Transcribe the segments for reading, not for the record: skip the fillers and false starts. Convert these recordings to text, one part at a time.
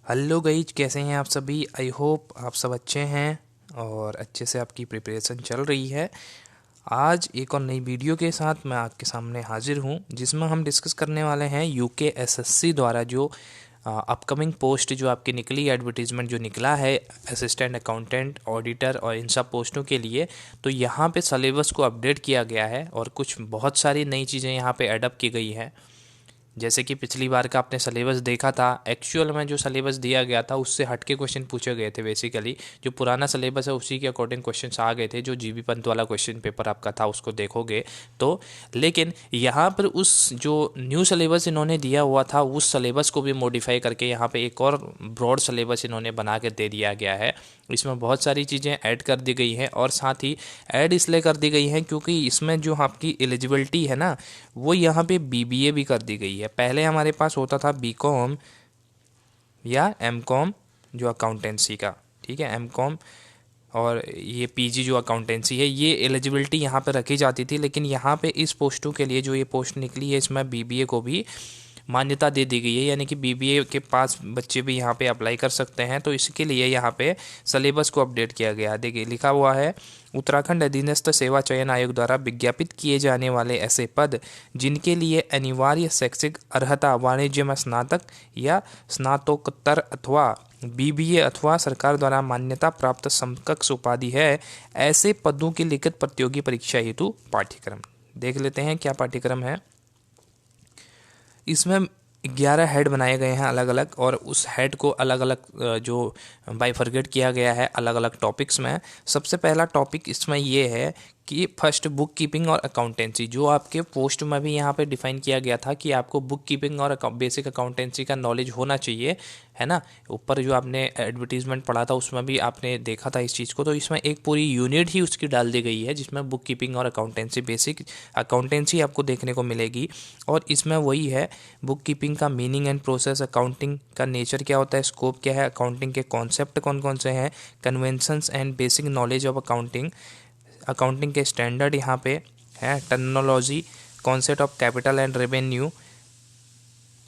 Hello guys, कैसे हैं आप सभी। आई होप आप सब अच्छे हैं और अच्छे से आपकी प्रिपरेशन चल रही है। आज एक और नई वीडियो के साथ मैं आपके सामने हाजिर हूं, जिसमें हम डिस्कस करने वाले हैं यूके एसएससी द्वारा जो अपकमिंग पोस्ट जो आपकी निकली, एडवर्टीजमेंट जो निकला है असिस्टेंट अकाउंटेंट, ऑडिटर और इन सब पोस्टों के लिए। तो यहाँ पे सिलेबस को अपडेट किया गया है और कुछ बहुत सारी नई चीज़ें यहाँ पे एडअप की गई हैं। जैसे कि पिछली बार का आपने सिलेबस देखा था, एक्चुअल में जो सिलेबस दिया गया था उससे हटके क्वेश्चन पूछे गए थे। बेसिकली जो पुराना सिलेबस है उसी के अकॉर्डिंग क्वेश्चन आ गए थे। जो जीबी पंत वाला क्वेश्चन पेपर आपका था उसको देखोगे तो, लेकिन यहाँ पर उस जो न्यू सिलेबस इन्होंने दिया हुआ था उस सिलेबस को भी मॉडिफाई करके यहाँ पे एक और ब्रॉड सिलेबस इन्होंने बना के दे दिया गया है। इसमें बहुत सारी चीज़ें ऐड कर दी गई हैं और साथ ही ऐड इसलिए कर दी गई हैं क्योंकि इसमें जो आपकी एलिजिबिलिटी है ना, वो यहाँ पे बीबीए भी कर दी गई है। पहले हमारे पास होता था बीकॉम या एमकॉम जो अकाउंटेंसी का, ठीक है, एमकॉम, और ये पीजी जो अकाउंटेंसी है, ये एलिजिबिलिटी यहाँ पे रखी जाती थी। लेकिन यहाँ पे इस पोस्टों के लिए जो ये पोस्ट निकली है इसमें बीबीए को भी मान्यता दे दी गई है, यानी कि बीबीए के पास बच्चे भी यहाँ पे अप्लाई कर सकते हैं। तो इसके लिए यहाँ पे सिलेबस को अपडेट किया गया है। देखिए लिखा हुआ है, उत्तराखंड अधीनस्थ सेवा चयन आयोग द्वारा विज्ञापित किए जाने वाले ऐसे पद जिनके लिए अनिवार्य शैक्षिक अर्हता वाणिज्य में स्नातक या स्नातकोत्तर अथवा बीबीए अथवा सरकार द्वारा मान्यता प्राप्त समकक्ष उपाधि है, ऐसे पदों की लिखित प्रतियोगी परीक्षा हेतु पाठ्यक्रम। देख लेते हैं क्या पाठ्यक्रम है। इसमें 11 हेड बनाए गए हैं अलग अलग, और उस हेड को अलग अलग जो बाइफरगेट किया गया है अलग अलग टॉपिक्स में। सबसे पहला टॉपिक इसमें ये है कि फर्स्ट बुक कीपिंग और अकाउंटेंसी, जो आपके पोस्ट में भी यहाँ पे डिफाइन किया गया था कि आपको बुक कीपिंग और बेसिक अकाउंटेंसी का नॉलेज होना चाहिए, है ना। ऊपर जो आपने एडवर्टीजमेंट पढ़ा था उसमें भी आपने देखा था इस चीज़ को। तो इसमें एक पूरी यूनिट ही उसकी डाल दी गई है जिसमें बुक कीपिंग और अकाउंटेंसी, बेसिक अकाउंटेंसी आपको देखने को मिलेगी। और इसमें वही है, बुक कीपिंग का मीनिंग एंड प्रोसेस, अकाउंटिंग का नेचर क्या होता है, स्कोप क्या है, अकाउंटिंग के कॉन्सेप्ट कौन कौन से हैं, conventions and basic knowledge of accounting, accounting के स्टैंडर्ड यहाँ पे है, terminology, concept of capital and revenue,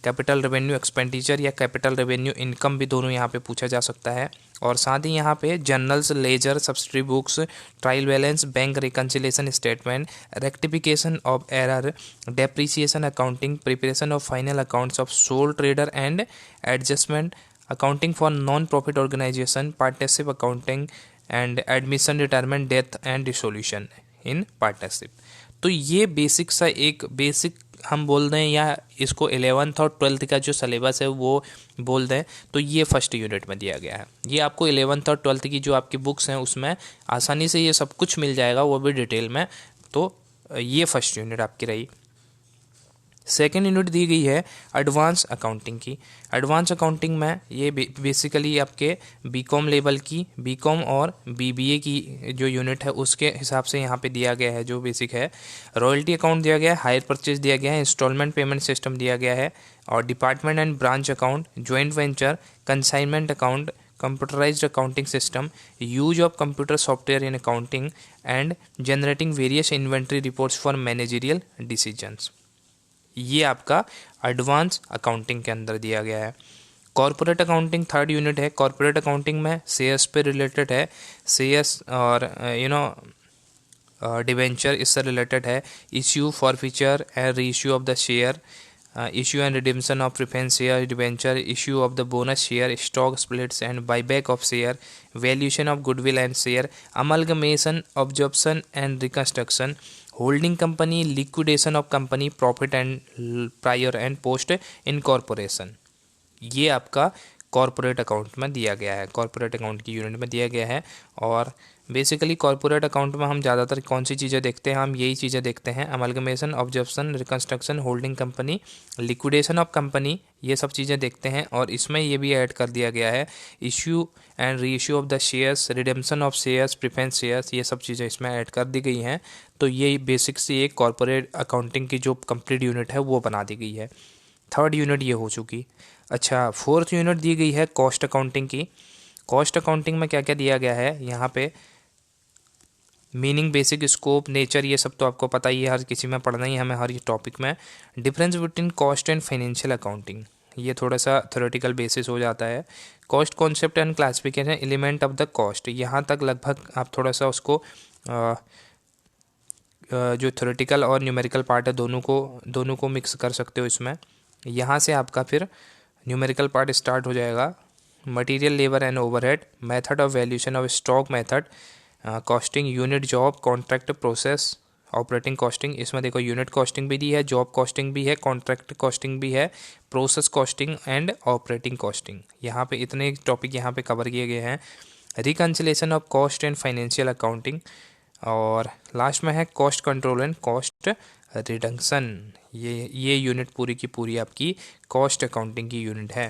capital revenue expenditure या कैपिटल रेवेन्यू इनकम भी दोनों यहाँ पे पूछा जा सकता है। और साथ ही यहाँ पे journals, ledger, subsidy books, trial balance, bank reconciliation statement, rectification of error, depreciation accounting, preparation of final accounts of sole trader and adjustment, accounting for non profit organisation, partnership accounting and admission, retirement, death and dissolution in partnership. तो ये basic सा एक basic हम बोल दें, या इसको 11th और 12th का जो सिलेबस है वो बोल दें, तो ये फर्स्ट यूनिट में दिया गया है। ये आपको 11th और 12th की जो आपकी बुक्स हैं उसमें आसानी से ये सब कुछ मिल जाएगा, वो भी डिटेल में। तो ये फर्स्ट यूनिट आपकी रही। सेकेंड यूनिट दी गई है एडवांस अकाउंटिंग की। एडवांस अकाउंटिंग में ये बेसिकली आपके बीकॉम लेवल की, बीकॉम और बीबीए की जो यूनिट है उसके हिसाब से यहाँ पे दिया गया है। जो बेसिक है, रॉयल्टी अकाउंट दिया गया है, हायर परचेज दिया गया है, इंस्टॉलमेंट पेमेंट सिस्टम दिया गया है, और department and branch account, joint venture, consignment account, computerised accounting system, use of computer software in accounting and generating various inventory reports for managerial decisions. ये आपका एडवांस अकाउंटिंग के अंदर दिया गया है। कॉर्पोरेट अकाउंटिंग थर्ड यूनिट है। Corporate accounting में shares पे रिलेटेड है, शेयर्स और डिवेंचर इससे रिलेटेड है, issue, forfeiture and re issue of the share, issue and redemption of preference share, debenture, issue of the bonus share, stock splits and buyback of share, valuation of goodwill and share, amalgamation, absorption and reconstruction, holding company, liquidation of company, profit and prior and post incorporation. ये आपका corporate account में दिया गया है, corporate account की unit में दिया गया है। और बेसिकली कॉर्पोरेट अकाउंट में हम ज़्यादातर कौन सी चीज़ें देखते हैं, हम यही चीज़ें देखते हैं, amalgamation, absorption, reconstruction, holding company, liquidation of company, ये सब चीज़ें देखते हैं। और इसमें ये भी ऐड कर दिया गया है, issue and re issue of the shares, redemption of shares, preference shares, ये सब चीज़ें इसमें ऐड कर दी गई हैं। तो ये बेसिक सी एक कॉर्पोरेट अकाउंटिंग की जो कंप्लीट यूनिट है वो बना दी गई है। थर्ड यूनिट ये हो चुकी। अच्छा, फोर्थ यूनिट दी गई है कॉस्ट अकाउंटिंग की। कॉस्ट अकाउंटिंग में क्या क्या दिया गया है यहाँ पे, मीनिंग, बेसिक, स्कोप, नेचर, ये सब तो आपको पता ही है, हर किसी में पढ़ना ही हमें हर टॉपिक में। Difference between cost and financial accounting, ये थोड़ा सा थ्योरेटिकल बेसिस हो जाता है। Cost concept and classification element of the cost, यहाँ तक लगभग आप थोड़ा सा उसको जो थ्योरेटिकल और न्यूमेरिकल पार्ट है दोनों को मिक्स कर सकते हो इसमें। यहाँ से आपका फिर न्यूमेरिकल पार्ट स्टार्ट हो जाएगा। Material, labour and overhead, method of valuation of stock method, costing, unit job, contract process, operating costing. इसमें देखो यूनिट कॉस्टिंग भी दी है, जॉब कॉस्टिंग भी है, कॉन्ट्रैक्ट कॉस्टिंग भी है, process costing and operating costing. यहाँ पे इतने टॉपिक यहाँ पे कवर किए गए हैं। Reconciliation of cost and financial accounting, और लास्ट में है cost control and cost reduction. ये यूनिट पूरी की पूरी आपकी कॉस्ट अकाउंटिंग की यूनिट है।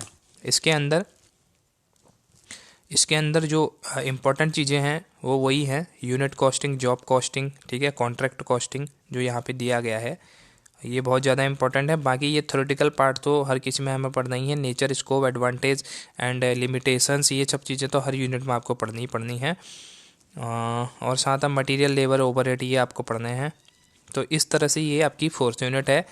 इसके अंदर जो इम्पोर्टेंट चीज़ें हैं वो वही हैं, यूनिट कॉस्टिंग, जॉब कॉस्टिंग, ठीक है, कॉन्ट्रैक्ट कॉस्टिंग जो यहाँ पे दिया गया है, ये बहुत ज़्यादा इंपॉर्टेंट है। बाकी ये थ्योरेटिकल पार्ट तो हर किसी में हमें पढ़ना ही है। Nature, scope, advantage and limitations, ये सब चीज़ें तो हर यूनिट में आपको पढ़नी ही पढ़नी है। और साथ में मटेरियल, लेबर, ओवरहेड, ये आपको पढ़ने हैं। तो इस तरह से ये आपकी 4th यूनिट है।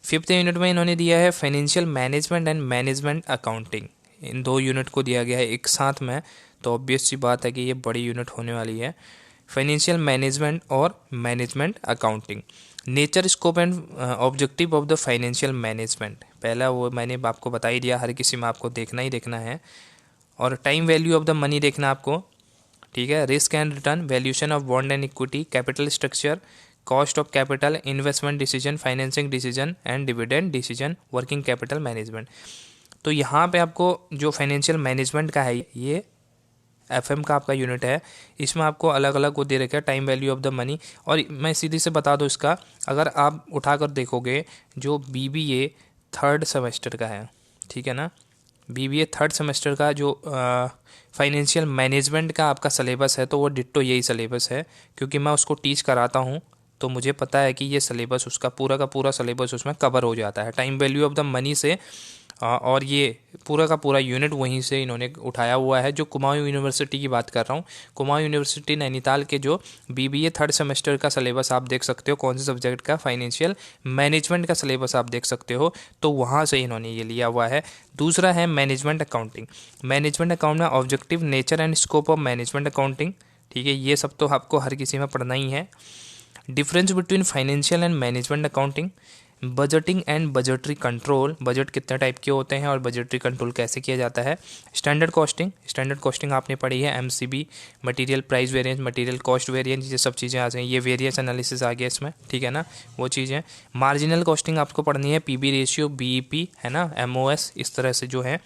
5th यूनिट में इन्होंने दिया है financial management and management accounting. In 2 unit को दिया गया है एक साथ में, तो ऑब्वियस सी बात है कि ये बड़ी यूनिट होने वाली है। फाइनेंशियल मैनेजमेंट और management accounting. Nature, scope and objective of the financial management, पहला वो मैंने आपको बता ही दिया, हर किसी में आपको देखना ही देखना है। और time value of the money देखना आपको, ठीक है। Risk and return, valuation of bond and equity, capital structure, cost of capital, investment decision, financing decision and dividend decision, working capital management. तो यहाँ पे आपको जो फाइनेंशियल मैनेजमेंट का है, ये एफएम का आपका यूनिट है। इसमें आपको अलग अलग वो दे रखा है, time value of the money. और मैं सीधी से बता दूँ इसका, अगर आप उठाकर देखोगे जो बीबीए 3rd सेमेस्टर का है, ठीक है ना, बीबीए 3rd सेमेस्टर का जो फाइनेंशियल मैनेजमेंट का आपका सिलेबस है, तो वो डिट्टो यही सिलेबस है, क्योंकि मैं उसको टीच कराता हूँ, तो मुझे पता है कि ये सिलेबस उसका पूरा का पूरा सिलेबस उसमें कवर हो जाता है, time value of the money से। और ये पूरा का पूरा यूनिट वहीं से इन्होंने उठाया हुआ है। जो कुमाऊं यूनिवर्सिटी की बात कर रहा हूँ, कुमाऊं यूनिवर्सिटी नैनीताल के जो बीबीए 3rd सेमेस्टर का सिलेबस आप देख सकते हो, कौन से सब्जेक्ट का, फाइनेंशियल मैनेजमेंट का सिलेबस आप देख सकते हो, तो वहाँ से इन्होंने ये लिया हुआ है। दूसरा है मैनेजमेंट अकाउंटिंग। मैनेजमेंट अकाउंट में objective, nature and scope of management accounting, ठीक है, ये सब तो आपको हर किसी में पढ़ना ही है। Difference between financial and management accounting, budgeting and budgetary control, budget कितने टाइप के होते हैं और बजटरी कंट्रोल कैसे किया जाता है। स्टैंडर्ड कॉस्टिंग, स्टैंडर्ड कॉस्टिंग आपने पढ़ी है, MCB, material price variance, material cost variance, ये सब चीज़ें आ जाएंगी। ये वेरिएंस एनालिसिस आ गया इसमें, ठीक है ना, वो चीज़ें। मार्जिनल कॉस्टिंग आपको पढ़नी है, पीबी रेशियो, बीईपी, है ना, एमओएस, इस तरह से जो है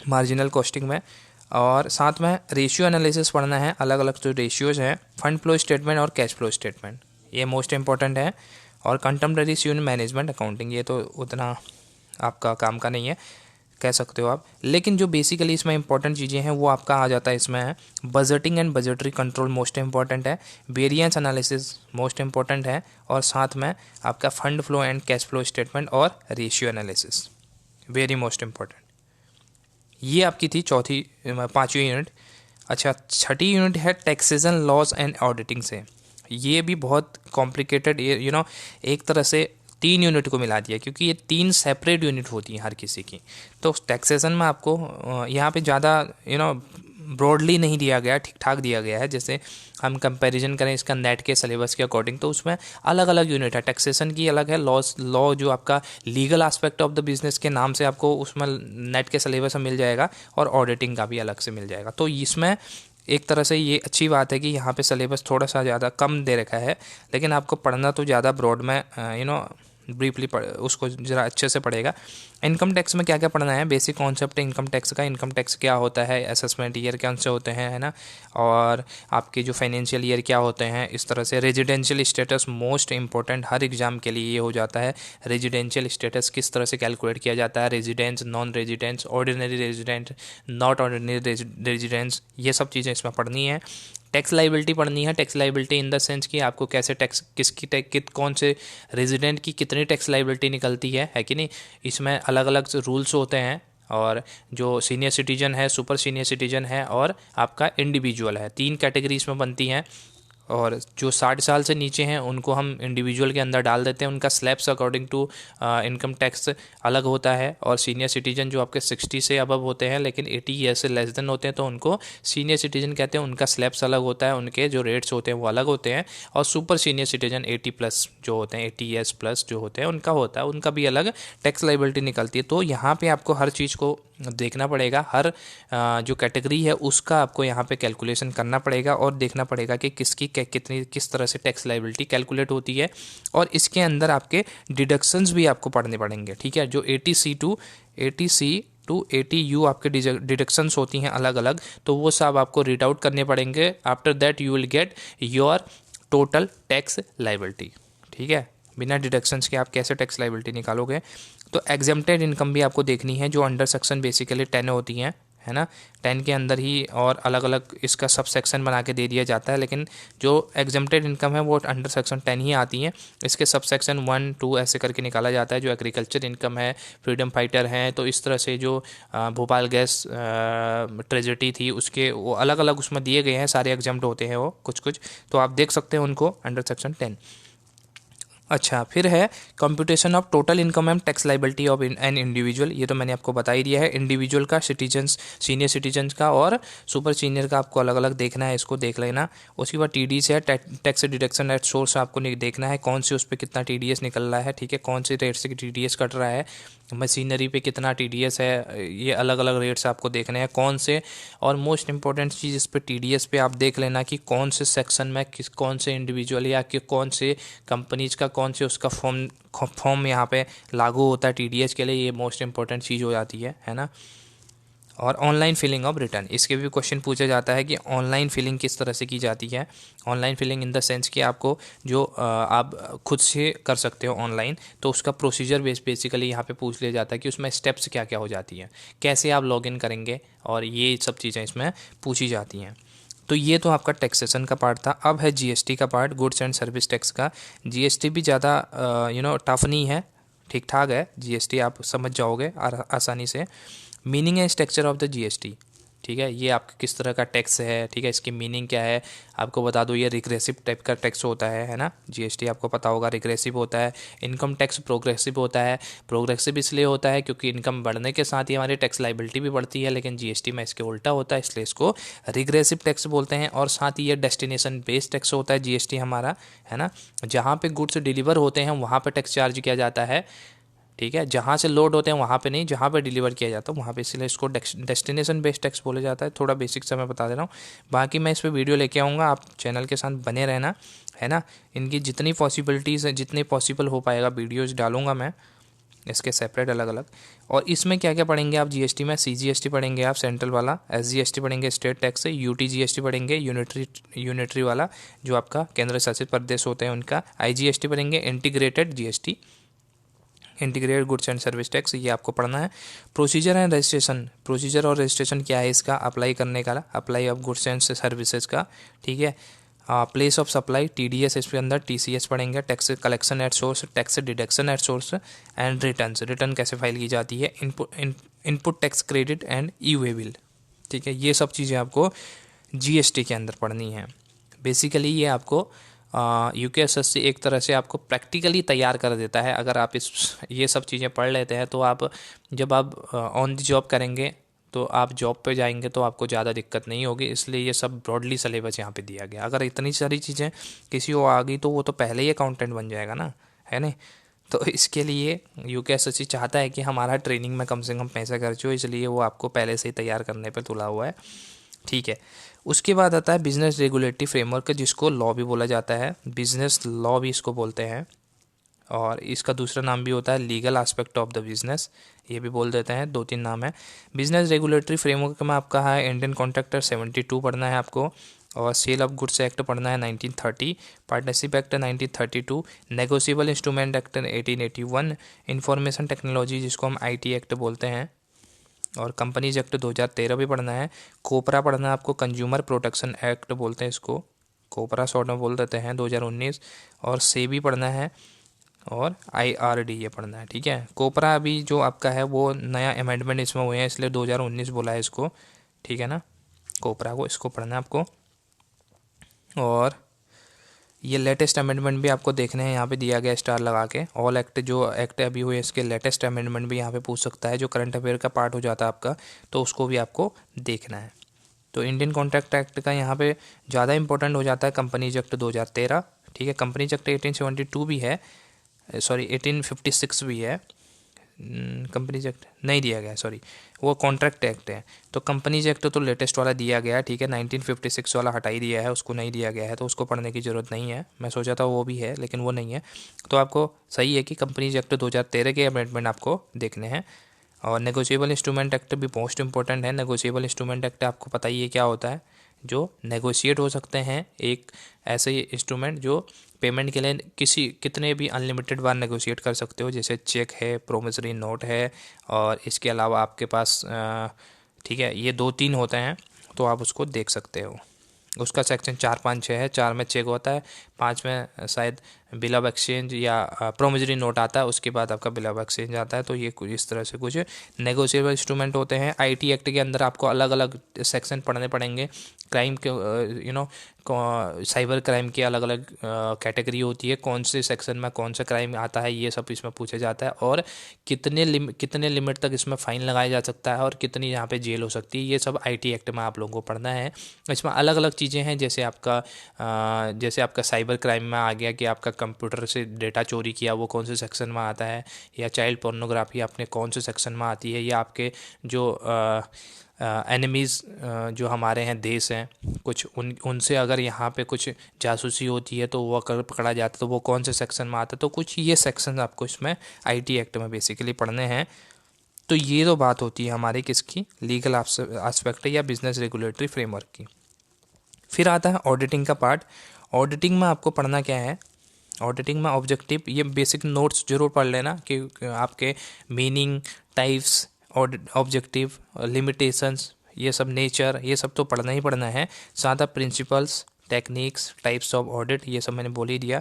मार्जिनल कॉस्टिंग में। और साथ में रेशियो एनालिसिस पढ़ना है, अलग अलग जो रेशियोज़ हैं, फंड फ्लो स्टेटमेंट और कैश फ्लो स्टेटमेंट, ये मोस्ट इंपॉर्टेंट है। और कंटेम्प्रेरी यूनिट मैनेजमेंट अकाउंटिंग, ये तो उतना आपका काम का नहीं है, कह सकते हो आप। लेकिन जो बेसिकली इसमें इंपॉर्टेंट चीज़ें हैं वो आपका आ जाता है इसमें है, budgeting and budgetary control most important है, वेरिएंस एनालिसिस मोस्ट इंपॉर्टेंट है, और साथ में आपका fund flow and cash flow statement और ratio analysis very most important. ये आपकी थी 5वीं यूनिट। अच्छा, 6ठी यूनिट है टैक्सेशन, लॉज एंड ऑडिटिंग से। ये भी बहुत कॉम्प्लिकेटेड, एक तरह से 3 यूनिट को मिला दिया, क्योंकि ये 3 सेपरेट यूनिट होती हैं हर किसी की। तो टैक्सेशन में आपको यहाँ पे ज़्यादा ब्रॉडली नहीं दिया गया, ठीक ठाक दिया गया है। जैसे हम कंपैरिजन करें इसका नेट के सिलेबस के अकॉर्डिंग, तो उसमें अलग अलग यूनिट है। टैक्सेशन की अलग है, लॉ जो आपका legal aspect of the business के नाम से आपको उसमें नेट के सिलेबस में मिल जाएगा, और ऑडिटिंग का भी अलग से मिल जाएगा। तो इसमें एक तरह से ये अच्छी बात है कि यहाँ पे सिलेबस थोड़ा सा ज़्यादा कम दे रखा है, लेकिन आपको पढ़ना तो ज़्यादा ब्रॉड में ब्रीफली उसको ज़रा अच्छे से पढ़ेगा। इनकम टैक्स में क्या क्या पढ़ना है, बेसिक कॉन्सेप्ट इनकम टैक्स का, इनकम टैक्स क्या होता है, असेसमेंट ईयर कौन से होते हैं, है ना, और आपके जो फाइनेंशियल ईयर क्या होते हैं, इस तरह से। रेजिडेंशियल स्टेटस मोस्ट इंपॉर्टेंट, हर एग्जाम के लिए ये हो जाता है। रेजिडेंशियल स्टेटस किस तरह से कैलकुलेट किया जाता है, residence, non residence, ordinary resident, not ordinary residence, ये सब चीज़ें इसमें पढ़नी है। टैक्स लाइबिलिटी पढ़नी है, tax liability in the sense कि आपको कैसे टैक्स, किसकी टैक्स, कौन से रेजिडेंट की कितनी टैक्स लाइबिलिटी निकलती है कि नहीं। इसमें अलग अलग रूल्स होते हैं, और जो सीनियर सिटीजन है, सुपर सीनियर सिटीजन है, और आपका इंडिविजुअल है, 3 कैटेगरी इसमें बनती हैं। और जो 60 साल से नीचे हैं उनको हम इंडिविजुअल के अंदर डाल देते हैं। उनका slabs according to income tax अलग होता है। और सीनियर सिटीजन जो आपके 60 से अबव होते हैं लेकिन 80 ईयर से लेस देन होते हैं तो उनको सीनियर सिटीजन कहते हैं। उनका स्लैब्स अलग होता है, उनके जो रेट्स होते हैं वो अलग होते हैं। और सुपर सीनियर सिटीजन 80 प्लस जो होते हैं, 80 ईयर्स प्लस जो होते हैं उनका होता है, उनका भी अलग टैक्स लाइबिलिटी निकलती है। तो यहाँ पे आपको हर चीज़ को देखना पड़ेगा, हर जो कैटेगरी है उसका आपको यहाँ पे कैलकुलेशन करना पड़ेगा और देखना पड़ेगा कि किसकी कितनी किस तरह से टैक्स लाइबिलिटी कैलकुलेट होती है। और इसके अंदर आपके डिडक्शंस भी आपको पढ़ने पड़ेंगे, ठीक है। जो 80C टू 80U आपके डिडक्शंस होती हैं अलग अलग, तो वो सब आपको रीड आउट करने पड़ेंगे। After that you will get your total tax liability, ठीक है। बिना डिडक्शंस के आप कैसे टैक्स लाइबिलिटी निकालोगे। तो एग्जेम्प्टेड इनकम भी आपको देखनी है जो अंडर सेक्शन बेसिकली 10 होती हैं, है ना। 10 के अंदर ही और अलग अलग इसका सब सेक्शन बना के दे दिया जाता है, लेकिन जो एग्जेम्प्टेड इनकम है वो अंडर सेक्शन 10 ही आती हैं। इसके सब सेक्शन 1, 2 ऐसे करके निकाला जाता है। जो एग्रीकल्चर इनकम है, फ्रीडम फाइटर हैं, तो इस तरह से जो भोपाल गैस ट्रेजेडी थी उसके वो अलग अलग उसमें दिए गए हैं, सारे एग्जेम्प्ट होते हैं वो कुछ कुछ, तो आप देख सकते हैं उनको अंडर सेक्शन 10। अच्छा, फिर है computation of total income and tax liability of an individual. ये तो मैंने आपको बता ही दिया है। इंडिविजुअल का, सिटीजन्स, सीनियर सिटीजन्स का और सुपर सीनियर का आपको अलग अलग देखना है, इसको देख लेना। उसके बाद टी डी से टैक्स डिडक्शन एट सोर्स आपको देखना है, कौन से उस पर कितना TDS निकल रहा है, ठीक है, कौन से रेट से TDS कट रहा है, मशीनरी पे कितना TDS है, ये अलग अलग रेट्स आपको देखने हैं कौन से। और मोस्ट इंपॉर्टेंट चीज़ इस पर TDS पे आप देख लेना कि कौन से सेक्शन में कौन से इंडिविजुअल या कि कौन से कंपनीज का कौन से उसका फॉर्म यहाँ पे लागू होता है TDS के लिए। ये मोस्ट इंपॉर्टेंट चीज़ हो जाती है ना। और ऑनलाइन फिलिंग ऑफ रिटर्न, इसके भी क्वेश्चन पूछा जाता है कि ऑनलाइन फिलिंग किस तरह से की जाती है। Online filling in the sense कि आपको जो आप खुद से कर सकते हो ऑनलाइन, तो उसका प्रोसीजर बेसिकली यहाँ पे पूछ लिया जाता है कि उसमें स्टेप्स क्या क्या हो जाती हैं, कैसे आप लॉगिन करेंगे, और ये सब चीज़ें इसमें पूछी जाती हैं। तो ये तो आपका टैक्सेशन का पार्ट था। अब है GST का part, goods and service tax का। GST भी ज़्यादा टफ नहीं है, ठीक ठाक है। GST आप समझ जाओगे आसानी से। मीनिंग है स्ट्रक्चर ऑफ द GST, ठीक है। ये आपका किस तरह का टैक्स है, ठीक है, इसकी मीनिंग क्या है आपको बता दो। ये रिग्रेसिव टाइप का टैक्स होता है ना। GST आपको पता होगा रिग्रेसिव होता है। इनकम टैक्स प्रोग्रेसिव होता है। प्रोग्रेसिव इसलिए होता है क्योंकि इनकम बढ़ने के साथ ही हमारी टैक्स लाइबिलिटी भी बढ़ती है, लेकिन GST में इसके उल्टा होता है, इसलिए इसको रिग्रेसिव टैक्स बोलते हैं। और साथ ही ये डेस्टिनेशन बेस्ड टैक्स होता है GST हमारा, है ना। जहाँ पे गुड्स डिलीवर होते हैं वहाँ पर टैक्स चार्ज किया जाता है, ठीक है। जहाँ से लोड होते हैं वहाँ पे नहीं, जहाँ पे डिलीवर किया जाता है वहाँ पे, इसलिए इसको डेस्टिनेशन बेस्ड टैक्स बोला जाता है। थोड़ा बेसिक सा मैं बता दे रहा हूँ, बाकी मैं इस पर वीडियो लेके आऊँगा, आप चैनल के साथ बने रहना, है ना। इनकी जितनी पॉसिबिलिटीज़ हैं, जितने पॉसिबल हो पाएगा वीडियोज़ डालूंगा मैं इसके सेपरेट अलग अलग। और इसमें क्या क्या पढ़ेंगे आप GST में, CGST पढ़ेंगे आप सेंट्रल वाला, SGST पढ़ेंगे स्टेट टैक्स से, UT-GST पढ़ेंगे यूनिटरी वाला जो आपका केंद्र शासित प्रदेश होते हैं उनका, IGST पढ़ेंगे integrated GST, integrated goods and service tax, ये आपको पढ़ना है। प्रोसीजर एंड रजिस्ट्रेशन, प्रोसीजर और रजिस्ट्रेशन क्या है इसका अप्लाई करने का, apply of goods and services का, ठीक है। प्लेस ऑफ सप्लाई TDS, इसके अंदर TCS पढ़ेंगे, tax collection at source, tax deduction at source and return कैसे फाइल की जाती है, input tax credit and e-way bill, ठीक है। ये सब चीज़ें आपको GST के अंदर पढ़नी है। बेसिकली ये आपको UKSSC एक तरह से आपको प्रैक्टिकली तैयार कर देता है। अगर आप ये सब चीज़ें पढ़ लेते हैं तो आप जब आप ऑन द जॉब करेंगे तो आप जॉब पे जाएंगे तो आपको ज़्यादा दिक्कत नहीं होगी। इसलिए ये सब ब्रॉडली सिलेबस यहाँ पे दिया गया। अगर इतनी सारी चीज़ें किसी को आ गई तो वो तो पहले ही अकाउंटेंट बन जाएगा ना, है नहीं। तो इसके लिए UKSSC चाहता है कि हमारा ट्रेनिंग में कम से कम पैसा खर्च हो, इसलिए वो आपको पहले से ही तैयार करने पर तुला हुआ है, ठीक है। उसके बाद आता है बिजनेस रेगुलेटरी फ्रेमवर्क, जिसको लॉ भी बोला जाता है, बिजनेस लॉ भी इसको बोलते हैं। और इसका दूसरा नाम भी होता है legal aspect of the business, ये भी बोल देते हैं, 2-3 नाम है। बिजनेस रेगुलेटरी फ्रेमवर्क में आपका है इंडियन कॉन्ट्रैक्टर 72 पढ़ना है आपको, और सेल ऑफ गुड्स एक्ट पढ़ना है 1930, partnership act 1932, negotiable instrument act 1881, information technology जिसको हम IT एक्ट बोलते हैं, और कंपनीज एक्ट 2013 भी पढ़ना है। कोपरा पढ़ना है आपको, कंज्यूमर प्रोटेक्शन एक्ट बोलते हैं इसको, कोपरा शॉर्ट में बोल देते हैं, 2019। और सेबी पढ़ना है, और IRD ये पढ़ना है, ठीक है। कोपरा अभी जो आपका है वो नया अमेंडमेंट इसमें हुए हैं, इसलिए 2019 बोला है इसको, ठीक है ना। कोपरा को इसको पढ़ना है आपको। और ये लेटेस्ट अमेंडमेंट भी आपको देखने हैं, यहाँ पे दिया गया स्टार लगा के। ऑल एक्ट जो एक्ट अभी हुए इसके लेटेस्ट अमेंडमेंट भी यहाँ पे पूछ सकता है, जो करंट अफेयर का पार्ट हो जाता है आपका, तो उसको भी आपको देखना है। तो इंडियन कॉन्ट्रैक्ट एक्ट का यहाँ पे ज़्यादा इंपॉर्टेंट हो जाता है कंपनीज एक्ट 2013, ठीक है। कंपनीज एक्ट 1872 भी है, सॉरी 1856 भी है। कंपनीज एक्ट नहीं दिया गया, सॉरी, वो कॉन्ट्रैक्ट एक्ट है। तो कंपनीज एक्ट तो लेटेस्ट वाला दिया गया है, ठीक है। 1956 वाला हटा ही दिया है, उसको नहीं दिया गया है, तो उसको पढ़ने की ज़रूरत नहीं है। मैं सोचा था वो भी है, लेकिन वो नहीं है। तो आपको सही है कि कंपनीज एक्ट 2013 के अमेंडमेंट आपको देखने हैं। और नेगोशिएबल इंस्ट्रूमेंट एक्ट भी मोस्ट इंपॉर्टेंट है। नेगोशिएबल इंस्ट्रूमेंट एक्ट आपको पता ही है क्या होता है, जो नेगोशिएट हो सकते हैं, एक ऐसे इंस्ट्रूमेंट जो पेमेंट के लिए कितने भी अनलिमिटेड बार नेगोशिएट कर सकते हो, जैसे चेक है, प्रोमिसरी नोट है, और इसके अलावा आपके पास ठीक है, ये 2-3 होते हैं, तो आप उसको देख सकते हो। उसका सेक्शन 4, 5, 6 है। 4 में चेक होता है, 5 में शायद बिल ऑफ एक्सचेंज या प्रोमिसरी नोट आता है, उसके बाद आपका बिल ऑफ एक्सचेंज आता है। तो ये कुछ इस तरह से कुछ नेगोशिएबल इंस्ट्रूमेंट होते हैं। आईटी एक्ट के अंदर आपको अलग अलग सेक्शन पढ़ने पड़ेंगे। क्राइम के साइबर क्राइम की अलग अलग कैटेगरी होती है, कौन से सेक्शन में कौन सा क्राइम आता है, ये सब इसमें पूछा जाता है। और कितने लिमिट तक इसमें फ़ाइन लगाया जा सकता है, और कितनी यहाँ पे जेल हो सकती है, ये सब आईटी एक्ट में आप लोगों को पढ़ना है। इसमें अलग अलग चीज़ें हैं, जैसे आपका साइबर क्राइम में आ गया कि आपका कंप्यूटर से डेटा चोरी किया, वो कौन से सेक्शन में आता है, या चाइल्ड पोर्नोग्राफी आपने कौन से सेक्शन में आती है, या आपके जो एनिमीज़ जो हमारे हैं देश हैं कुछ, उनसे अगर यहाँ पे कुछ जासूसी होती है तो वो अगर पकड़ा जाता है तो वो कौन से सेक्शन में आता है। तो कुछ ये सेक्शन आपको इसमें आईटी एक्ट में बेसिकली पढ़ने हैं। तो ये तो बात होती है हमारी किसकी, लीगल एस्पेक्ट या बिजनेस रेगुलेटरी फ्रेमवर्क की। फिर आता है ऑडिटिंग का पार्ट। ऑडिटिंग में आपको पढ़ना क्या है, ऑडिटिंग में ऑब्जेक्टिव, ये बेसिक नोट्स जरूर पढ़ लेना कि आपके मीनिंग, टाइप्स, ऑब्जेक्टिव, लिमिटेशंस, ये सब, नेचर, ये सब तो पढ़ना ही पढ़ना है। साथ ही principles, techniques, types of audit, ये सब मैंने बोल ही दिया।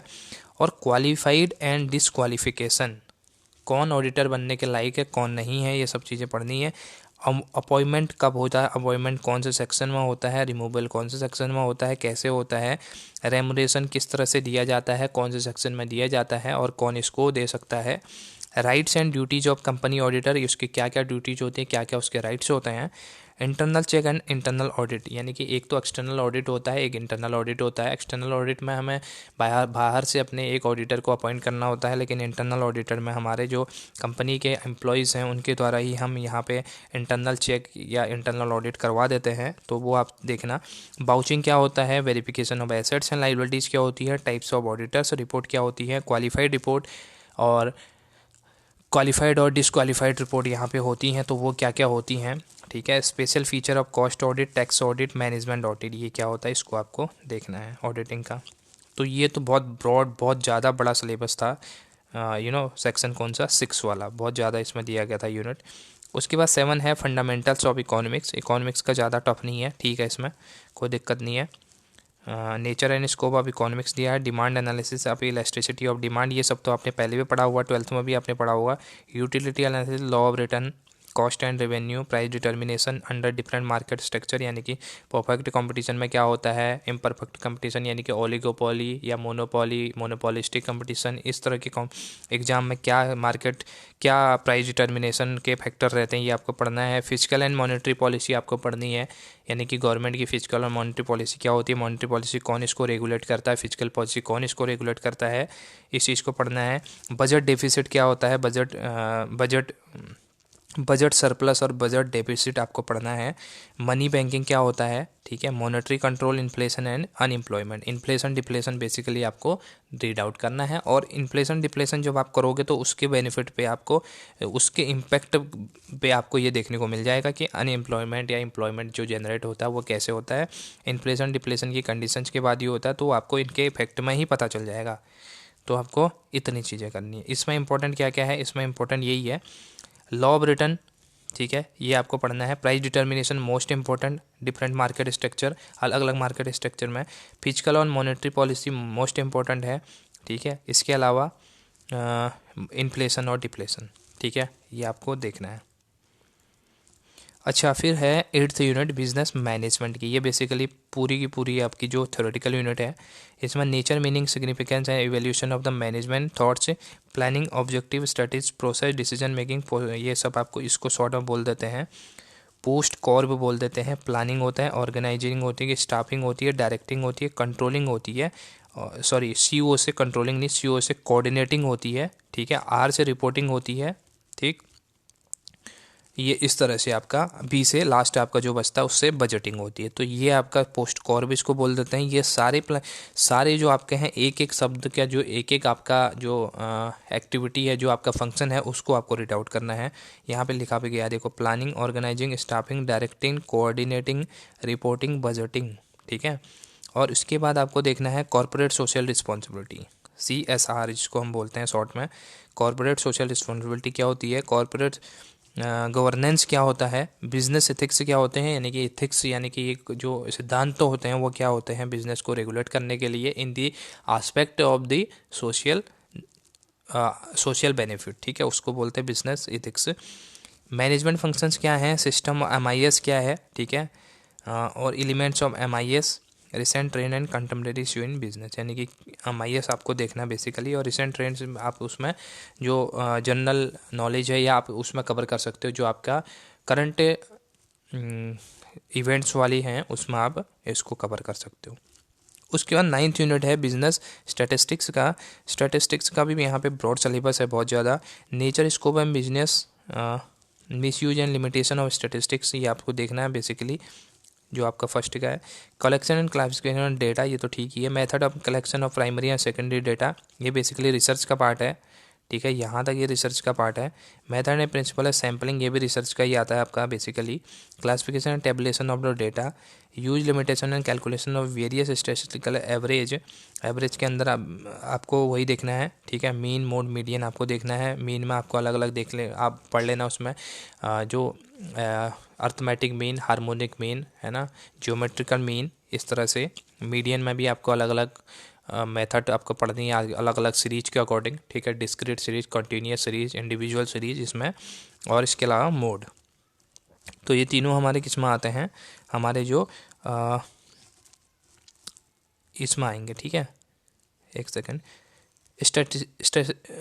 और क्वालिफाइड एंड डिसक्वालिफिकेशन, कौन ऑडिटर बनने के लायक है, कौन नहीं है, ये सब चीज़ें पढ़नी है। अपॉइंटमेंट कब होता है, अपॉइंटमेंट कौन से सेक्शन में होता है, रिमूवल कौन से सेक्शन में होता है, कैसे होता है, रेमुनरेशन किस तरह से दिया जाता है, कौन से सेक्शन में दिया जाता है, और कौन इसको दे सकता है। Rights and duties of company auditor, उसके क्या क्या ड्यूटीज होती है, क्या क्या उसके राइट्स होते हैं। Internal check and internal audit, यानी कि एक तो एक्सटर्नल ऑडिट होता है, एक इंटरनल ऑडिट होता है। एक्सटर्नल ऑडिट में हमें बाहर से अपने एक ऑडिटर को अपॉइंट करना होता है, लेकिन इंटरनल ऑडिटर में हमारे जो कंपनी के एम्प्लॉयज़ हैं उनके द्वारा ही हम यहाँ पे इंटरनल चेक या इंटरनल ऑडिट करवा देते हैं, तो वो आप देखना। बाउचिंग क्या होता है, verification of assets and liabilities क्या होती है, टाइप्स ऑफ ऑडिटर्स, रिपोर्ट क्या होती है, क्वालिफाइड रिपोर्ट और क्वालिफाइड और डिसक्वालिफाइड रिपोर्ट यहाँ पे होती हैं, तो वो क्या क्या होती हैं, ठीक है। Special feature of cost audit, tax audit, management audit, ये क्या होता है, इसको आपको देखना है ऑडिटिंग का। तो ये तो बहुत ब्रॉड, बहुत ज़्यादा बड़ा सिलेबस था। सेक्शन कौन सा, 6 वाला, बहुत ज़्यादा इसमें दिया गया था यूनिट। उसके बाद 7 है फंडामेंटल्स ऑफ इकोनॉमिक्स। इकोनॉमिक्स का ज़्यादा टफ नहीं है, ठीक है, इसमें कोई दिक्कत नहीं है। Nature and scope of economics दिया है। Demand analysis of elasticity of demand, ये सब तो आपने पहले भी पढ़ा हुआ, 12th में भी आपने पढ़ा हुआ। Utility analysis, law of return, cost and revenue, price determination under different market structure, यानी कि परफेक्ट कंपटीशन में क्या होता है, इम्परफेक्ट कंपटीशन यानी कि ओलिगोपोली या मोनोपोलिस्टिक कंपटीशन, इस तरह के एग्जाम में क्या प्राइस डिटर्मिनेशन के फैक्टर रहते हैं, ये आपको पढ़ना है। फिजिकल एंड मॉनेटरी पॉलिसी आपको पढ़नी है, यानी कि गवर्नमेंट की फिजिकल और मॉनेटरी पॉलिसी क्या होती है, मॉनेटरी पॉलिसी कौन इसको रेगुलेट करता है, फिजिकल पॉलिसी कौन इसको रेगुलेट करता है, इस चीज़ को पढ़ना है। बजट डेफिसिट क्या होता है, बजट सरप्लस और बजट डेफिसिट आपको पढ़ना है। मनी बैंकिंग क्या होता है, ठीक है। Monetary control, inflation and unemployment, inflation depletion basically आपको रीड आउट करना है। और इन्फ्लेशन डिप्लेशन जब आप करोगे तो उसके बेनिफिट पे आपको, उसके इम्पैक्ट पे आपको ये देखने को मिल जाएगा कि अनएम्प्लॉयमेंट या एम्प्लॉयमेंट जो जनरेट होता है वो कैसे होता है। इन्फ्लेशन डिप्लेशन की कंडीशंस के बाद ये होता है, तो आपको इनके इफेक्ट में ही पता चल जाएगा। तो आपको इतनी चीज़ें करनी है। इसमें इंपॉर्टेंट क्या क्या है, इसमें इंपॉर्टेंट यही है, लॉ ऑफ रिटर्न, ठीक है, ये आपको पढ़ना है। Price determination most important, different market structure, अलग अलग मार्केट स्ट्रक्चर में। फिजिकल और मॉनेटरी पॉलिसी मोस्ट इंपॉर्टेंट है, ठीक है। इसके अलावा इन्फ्लेशन और डिप्लेशन, ठीक है, ये आपको देखना है। अच्छा, फिर है 8th यूनिट बिजनेस मैनेजमेंट की। ये बेसिकली पूरी की पूरी आपकी जो थ्योरेटिकल यूनिट है, इसमें nature, meaning, significance and evolution of the management thoughts, planning, objective, strategy, process, decision making, ये सब आपको इसको शॉर्ट में बोल देते हैं पोस्ट कॉर्ब बोल देते हैं। प्लानिंग होता है, ऑर्गेनाइजिंग होती है, स्टाफिंग होती है, डायरेक्टिंग होती है, कंट्रोलिंग होती है, सॉरी सीओ से कंट्रोलिंग नहीं, सीओ से कोऑर्डिनेटिंग होती है, ठीक है। आर से रिपोर्टिंग होती है, ठीक। ये इस तरह से आपका बी से लास्ट आपका जो बचता है उससे बजटिंग होती है। तो ये आपका पोस्ट कॉर्ब इसको बोल देते हैं। ये सारे जो आपके हैं एक एक शब्द का जो एक एक आपका जो एक्टिविटी है, जो आपका फंक्शन है, उसको आपको रीड आउट करना है। यहाँ पे लिखा भी गया देखो, planning, organising, staffing, directing, coordinating, reporting, budgeting, ठीक है। और उसके बाद आपको देखना है कॉर्पोरेट सोशल रिस्पॉन्सिबिलिटी, CSR जिसको हम बोलते हैं शॉर्ट में। कॉर्पोरेट सोशल रिस्पॉन्सिबिलिटी क्या होती है, कॉर्पोरेट गवर्नेंस क्या होता है, बिजनेस एथिक्स क्या होते हैं, यानी कि एथिक्स यानी कि एक जो सिद्धांत तो होते हैं वो क्या होते हैं बिजनेस को रेगुलेट करने के लिए in the aspect of the social benefit, ठीक है, उसको बोलते हैं बिजनेस एथिक्स। मैनेजमेंट फंक्शंस क्या हैं, सिस्टम MIS क्या है, ठीक है, और elements of MIS, recent trend and contemporary issue in business, यानी कि MIS आपको देखना है बेसिकली। और रिसेंट ट्रेंड्स आप उसमें जो जनरल नॉलेज है या आप उसमें कवर कर सकते हो, जो आपका करंट इवेंट्स वाली हैं उसमें आप इसको कवर कर सकते हो। उसके बाद 9th यूनिट है बिजनेस स्टैटिस्टिक्स का। स्टैटिस्टिक्स का भी यहाँ पे ब्रॉड सिलेबस है बहुत ज़्यादा। Nature, scope and business, misuse and limitation of statistics, ये आपको देखना है बेसिकली, जो आपका फर्स्ट का है। Collection and classification of data, ये तो ठीक ही है। Method of collection of primary and secondary data, ये बेसिकली रिसर्च का पार्ट है, ठीक है, यहाँ तक ये रिसर्च का पार्ट है। मेथड एंड प्रिंसिपल है सैम्पलिंग, ये भी रिसर्च का ही आता है आपका basically. Classification and tabulation of the data, use, limitation and calculation of various statistical average, average के अंदर आपको वही देखना है, ठीक है। मीन, मोड, मीडियन आपको देखना है। मीन में आपको अलग अलग देख ले, आप पढ़ लेना उसमें जो अर्थमेटिक मीन, हार्मोनिक मीन है ना, ज्योमेट्रिकल मीन, इस तरह से। मीडियन में भी आपको अलग अलग मेथड आपको पढ़नी है अलग अलग सीरीज के अकॉर्डिंग, ठीक है। Discrete series, continuous series, individual series इसमें, और इसके अलावा मोड। तो ये तीनों हमारे किस में आते हैं, हमारे जो इसमें आएंगे, ठीक है। एक सेकेंड,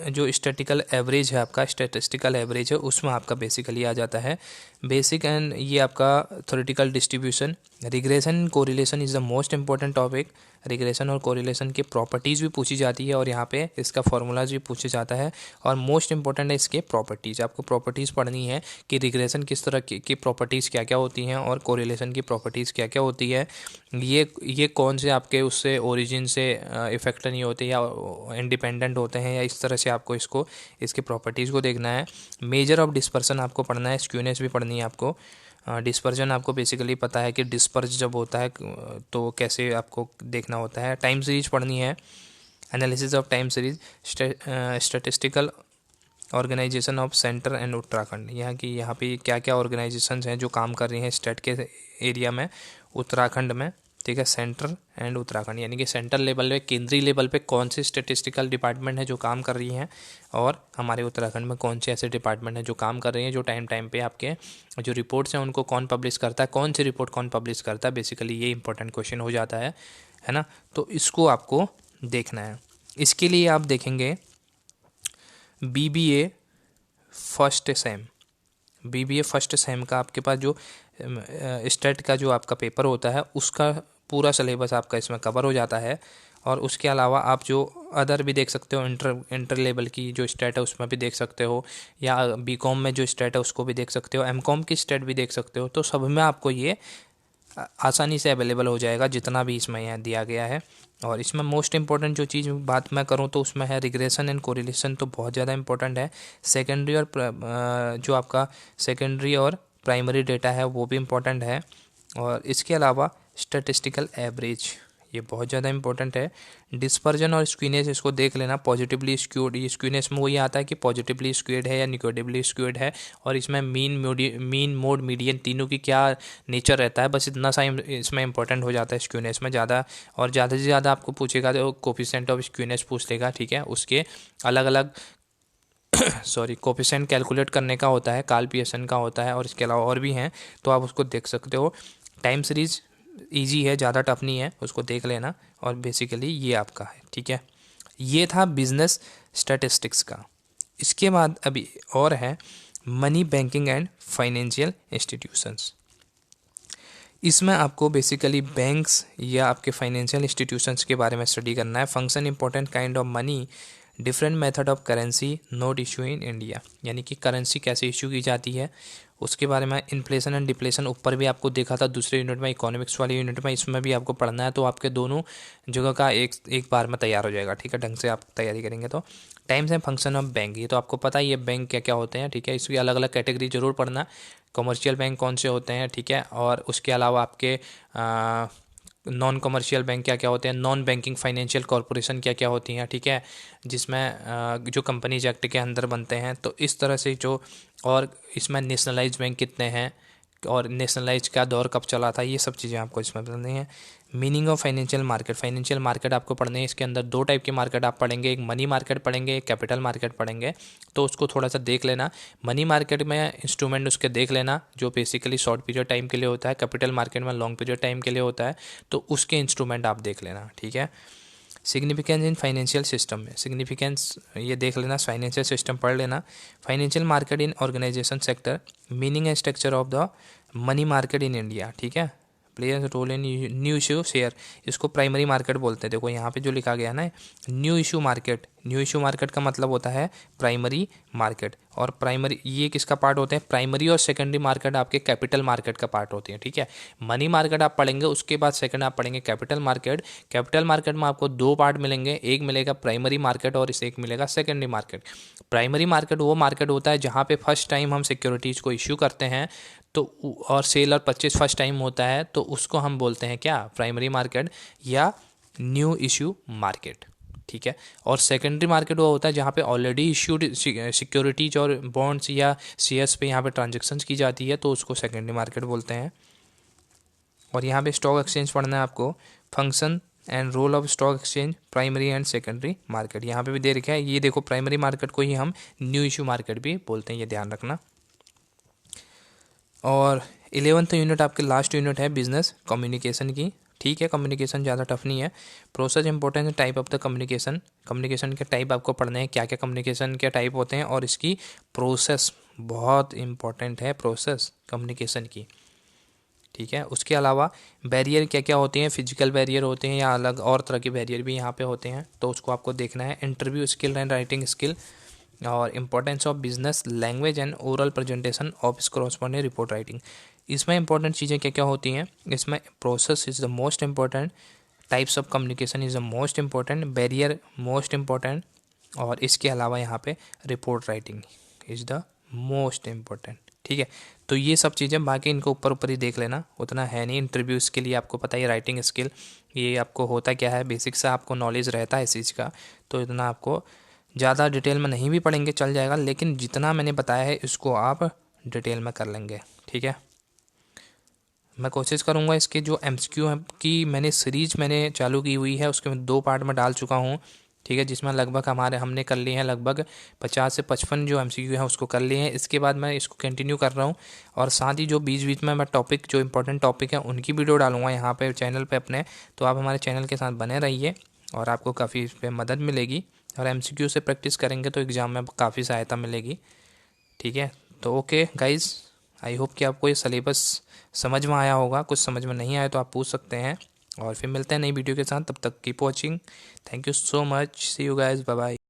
जो स्टैटिकल एवरेज है आपका, स्टैटिस्टिकल एवरेज है, उसमें आपका बेसिकली आ जाता है बेसिक एंड ये आपका theoretical distribution. Regression, correlation is the most important topic. Regression और कोरिलेशन की प्रॉपर्टीज़ भी पूछी जाती है और यहाँ पे इसका फॉर्मूलाज भी पूछा जाता है। और मोस्ट इंपॉर्टेंट है इसके प्रॉपर्टीज़, आपको प्रॉपर्टीज़ पढ़नी है कि रिग्रेशन किस तरह की प्रॉपर्टीज़ क्या क्या होती हैं और कोरिलेशन की प्रॉपर्टीज़ क्या क्या होती है। ये कौन से आपके उससे ओरिजिन से इफेक्ट नहीं होते या इंडिपेंडेंट होते हैं, या इस तरह से आपको इसको इसके प्रॉपर्टीज़ को देखना है। मेजर ऑफ डिस्पर्सन आपको पढ़ना है, स्क्यूनेस भी पढ़नी है आपको। डिस्पर्जन आपको बेसिकली पता है कि डिस्पर्ज जब होता है तो कैसे आपको देखना होता है। टाइम सीरीज पढ़नी है, analysis of time series, statistical organisation of centre and Uttarakhand, यहाँ पे क्या क्या ऑर्गेनाइजेशंस हैं जो काम कर रही हैं स्टेट के एरिया में, उत्तराखंड में, ठीक है। सेंटर एंड उत्तराखंड, यानी कि सेंट्रल लेवल पे, केंद्रीय लेवल पे कौन सी स्टेटिस्टिकल डिपार्टमेंट है जो काम कर रही हैं, और हमारे उत्तराखंड में कौन से ऐसे डिपार्टमेंट हैं जो काम कर रही हैं, जो टाइम टाइम पे आपके जो रिपोर्ट्स हैं उनको कौन पब्लिश करता है, कौन सी रिपोर्ट कौन पब्लिश करता है, बेसिकली ये इंपॉर्टेंट क्वेश्चन हो जाता है ना। तो इसको आपको देखना है। इसके लिए आप देखेंगे BBA first sem, BBA first sem का आपके पास जो स्टेट का जो आपका पेपर होता है उसका पूरा सिलेबस आपका इसमें कवर हो जाता है। और उसके अलावा आप जो अदर भी देख सकते हो, इंटर लेवल की जो स्टेट है उसमें भी देख सकते हो, या BCom में जो स्टेट है उसको भी देख सकते हो, MCom की स्टेट भी देख सकते हो। तो सब में आपको ये आसानी से अवेलेबल हो जाएगा जितना भी इसमें यहाँ दिया गया है। और इसमें मोस्ट इंपॉर्टेंट जो चीज़ बात मैं करूँ तो उसमें है रिग्रेशन एंड कोरिलेशन, तो बहुत ज़्यादा इंपॉर्टेंट है। सेकेंडरी और जो आपका सेकेंडरी और प्राइमरी डेटा है वो भी इम्पोर्टेंट है। और इसके अलावा स्टैटिस्टिकल एवरेज, ये बहुत ज़्यादा इंपॉर्टेंट है। डिस्पर्जन और स्क्यूनेस, इसको देख लेना, पॉजिटिवली स्क्यूड, ये स्क्यूनेस में वही आता है कि पॉजिटिवली स्क्यूड है या निगेटिवली स्क्यूड है। और इसमें मीन मोड मीडियन तीनों की क्या नेचर रहता है, बस इतना सा इसमें इंपॉर्टेंट हो जाता है स्क्यूनेस में ज़्यादा। और ज़्यादा से ज़्यादा आपको पूछेगा तो कोफिशिएंट ऑफ स्क्यूनेस पूछ लेगा, ठीक है। उसके अलग अलग सॉरी कोफिशिएंट कैलकुलेट करने का होता है, काल पियर्सन का होता है, और इसके अलावा और भी हैं, तो आप उसको देख सकते हो। टाइम सीरीज इजी है, ज़्यादा टफ नहीं है, उसको देख लेना। और बेसिकली ये आपका है, ठीक है। ये था बिजनेस स्टैटिस्टिक्स का। इसके बाद अभी और है money banking and financial institutions. इसमें आपको बेसिकली बैंक्स या आपके फाइनेंशियल इंस्टीट्यूशंस के बारे में स्टडी करना है। Function important kind of money, different method of currency note issue in India, यानी कि करेंसी कैसे इशू की जाती है उसके बारे में। इन्फ्लेशन एंड डिप्लेशन ऊपर भी आपको देखा था दूसरे यूनिट में, इकोनॉमिक्स वाले यूनिट में, इसमें भी आपको पढ़ना है। तो आपके दोनों जगह का एक बार में तैयार हो जाएगा, ठीक है, ढंग से आप तैयारी करेंगे तो। Times and function of bank, ये तो आपको पता ही है बैंक क्या क्या होते हैं, ठीक है। इसकी अलग अलग कैटेगरी जरूर पढ़ना, कमर्शियल बैंक कौन से होते हैं, ठीक है। और उसके अलावा आपके नॉन कमर्शियल बैंक क्या क्या होते हैं, नॉन बैंकिंग फाइनेंशियल कॉरपोरेशन क्या क्या होती हैं, ठीक है, जिसमें जो कंपनीज एक्ट के अंदर बनते हैं। तो इस तरह से जो, और इसमें नेशनलाइज बैंक कितने हैं और नेशनलाइज का दौर कब चला था, ये सब चीज़ें आपको इसमें पढ़नी है। Meaning of financial market, financial market आपको पढ़ने हैं। इसके अंदर दो टाइप के मार्केट आप पढ़ेंगे, एक मनी मार्केट पढ़ेंगे, एक कैपिटल मार्केट पढ़ेंगे। तो उसको थोड़ा सा देख लेना। मनी मार्केट में इंस्ट्रूमेंट उसके देख लेना जो बेसिकली शॉर्ट पीरियड टाइम के लिए होता है, कैपिटल मार्केट में लॉन्ग पीरियड टाइम के लिए होता है, तो उसके इंस्ट्रूमेंट आप देख लेना, ठीक है। सिग्निफिकेंस इन फाइनेंशियल सिस्टम में, सिग्निफिकेंस ये देख लेना, फाइनेंशियल सिस्टम पढ़ लेना। Financial market in organisation sector, meaning and structure of the money market in India, ठीक है। Players role in new issue share, इसको प्राइमरी मार्केट बोलते हैं। देखो यहाँ पे जो लिखा गया है ना, new issue market, new issue market का मतलब होता है प्राइमरी मार्केट। और प्राइमरी ये किसका पार्ट होते हैं, प्राइमरी और सेकेंडरी मार्केट आपके कैपिटल मार्केट का पार्ट होती है, ठीक है। मनी मार्केट आप पढ़ेंगे, उसके बाद सेकंड आप पढ़ेंगे कैपिटल मार्केट। कैपिटल मार्केट में आपको दो पार्ट मिलेंगे, एक मिलेगा प्राइमरी मार्केट और इसे एक मिलेगा सेकेंडरी मार्केट। प्राइमरी मार्केट वो मार्केट होता है जहाँ पे फर्स्ट टाइम हम सिक्योरिटीज़ को इश्यू करते हैं, तो और सेल और परचेज फर्स्ट टाइम होता है, तो उसको हम बोलते हैं क्या, प्राइमरी मार्केट या न्यू इशू मार्केट, ठीक है। और सेकेंडरी मार्केट वो होता है जहाँ पे ऑलरेडी इश्यूड सिक्योरिटीज और बॉन्ड्स या शेयर्स पे यहाँ पे ट्रांजेक्शन्स की जाती है, तो उसको सेकेंडरी मार्केट बोलते हैं। और यहाँ पे स्टॉक एक्सचेंज पढ़ना है आपको, function and role of stock exchange, primary and secondary market, यहाँ पे भी दे रखा है। ये देखो प्राइमरी मार्केट को ही हम न्यू इशू मार्केट भी बोलते हैं, ये ध्यान रखना। और 11th यूनिट आपके लास्ट यूनिट है बिजनेस कम्युनिकेशन की, ठीक है। कम्युनिकेशन ज़्यादा टफ नहीं है। Process important type of the communication, communication के टाइप आपको पढ़ने हैं, क्या क्या कम्युनिकेशन के टाइप होते हैं, और इसकी प्रोसेस बहुत इंपॉर्टेंट है, प्रोसेस कम्युनिकेशन की, ठीक है। उसके अलावा बैरियर क्या क्या होते हैं, फिजिकल बैरियर होते हैं या अलग और तरह के बैरियर भी यहाँ पे होते हैं, तो उसको आपको देखना है। Interview skill and writing skill, और importance of business language and oral presentation of corresponding report writing. इसमें इंपॉर्टेंट चीज़ें क्या क्या होती हैं, इसमें process is the most important, types of communication is the most important, barrier most important, और इसके अलावा यहाँ पे report writing is the most important, ठीक है। तो ये सब चीज़ें बाकी इनको ऊपर ऊपर ही देख लेना, उतना है नहीं। इंटरव्यू के लिए आपको पता ही, राइटिंग स्किल ये आपको होता क्या है, बेसिक सा आपको नॉलेज रहता है इस चीज़ का, तो इतना आपको ज़्यादा डिटेल में नहीं भी पढ़ेंगे चल जाएगा, लेकिन जितना मैंने बताया है इसको आप डिटेल में कर लेंगे, ठीक है। मैं कोशिश करूँगा इसके जो MCQ है की मैंने सीरीज मैंने चालू की हुई है, उसके मैं 2 पार्ट में डाल चुका हूँ, ठीक है, जिसमें लगभग हमने कर लिए हैं लगभग 50 से 55 जो MCQ हैं उसको कर लिए हैं। इसके बाद मैं इसको कंटिन्यू कर रहा हूँ, और साथ ही जो बीच बीच में मैं टॉपिक जो इंपॉर्टेंट टॉपिक है उनकी वीडियो डालूंगा यहाँ पे चैनल पे अपने, तो आप हमारे चैनल के साथ बने रहिए और आपको काफ़ी इस पर मदद मिलेगी। और MCQ से प्रैक्टिस करेंगे तो एग्ज़ाम में काफ़ी सहायता मिलेगी, ठीक है। तो ओके गाइज़, आई होप कि आपको ये सिलेबस समझ में आया होगा। कुछ समझ में नहीं आया तो आप पूछ सकते हैं, और फिर मिलते हैं नई वीडियो के साथ। तब तक keep watching, thank you so much, see you guys, bye bye.